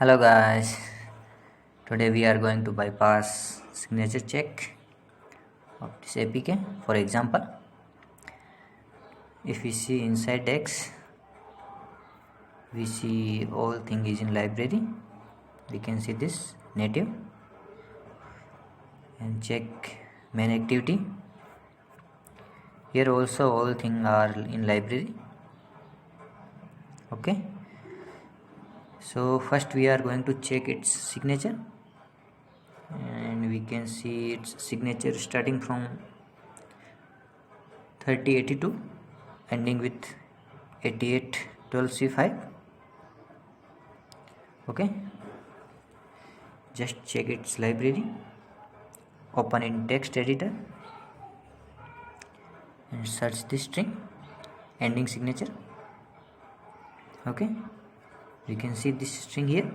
Hello guys, today we are going to bypass signature check of this APK. For example, if we see inside Dex, we see all thing is in library. We can see this native and check main activity. Here also all thing are in library. Okay. So first we are going to check its signature, and we can see its signature starting from 3082 ending with 8812C5. Okay, just check its library, open in text editor and search this string ending signature. Okay, you can see this string here.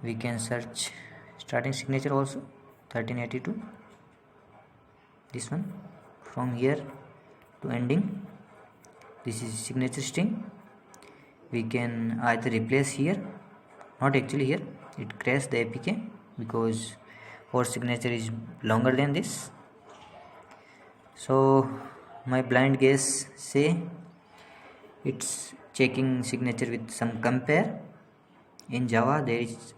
We can search starting signature also 1382, this one, from here to ending. This is signature string. We can either replace here, not actually here, it crashed the APK because our signature is longer than this. So my blind guess say it's checking signature with some compare. In Java there is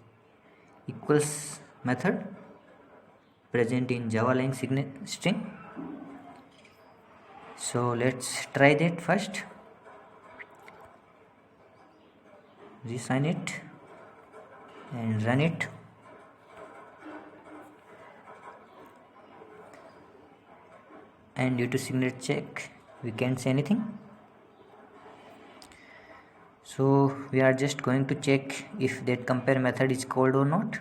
equals method present in Java lang string. So let's try that first. Resign it and run it. And due to signature check we can't say anything. So we are just going to check if that compare method is called or not.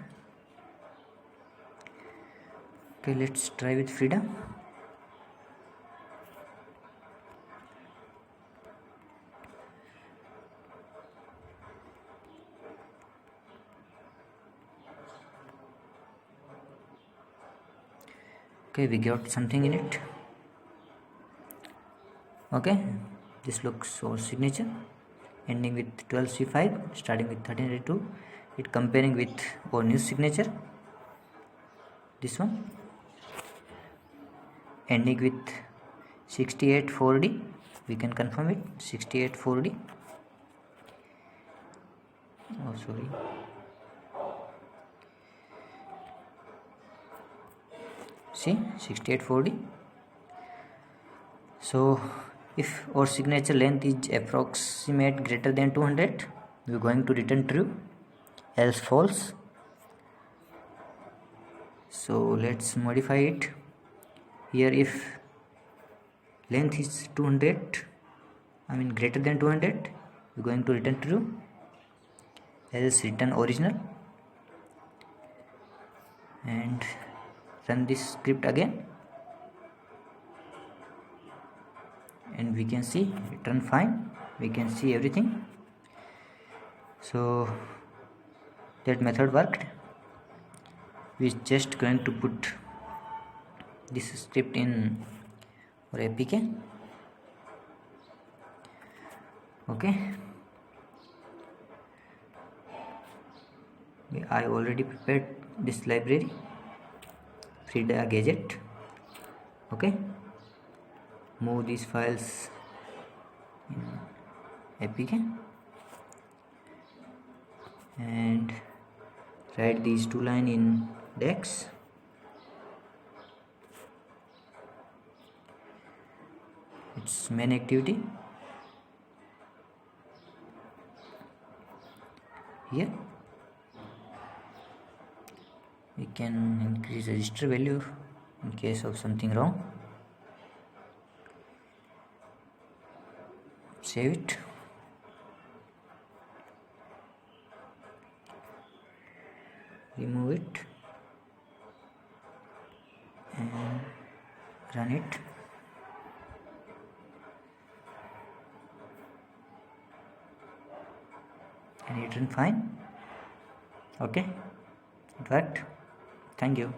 Okay, let's try with Frida. Okay, we got something in it. Okay, this looks our signature ending with 12C5 starting with 1382. It comparing with our new signature, this one, ending with 684D. We can confirm it, 684D. Oh sorry, see 684D. So if our signature length is approximate greater than 200, we are going to return true, else false. So let's modify it here. If length is 200, greater than 200, we're going to return true, else return original. And run this script again and we can see return fine. We can see everything. So that method worked. We're just going to put this script in our APK. Okay, I already prepared this library, Frida gadget. Okay, move these files in APK and write these two lines in Dex. It's main activity. Here we can increase register value in case of something wrong. Save it. Remove it and run it. And it ran fine. Okay, it worked. Thank you.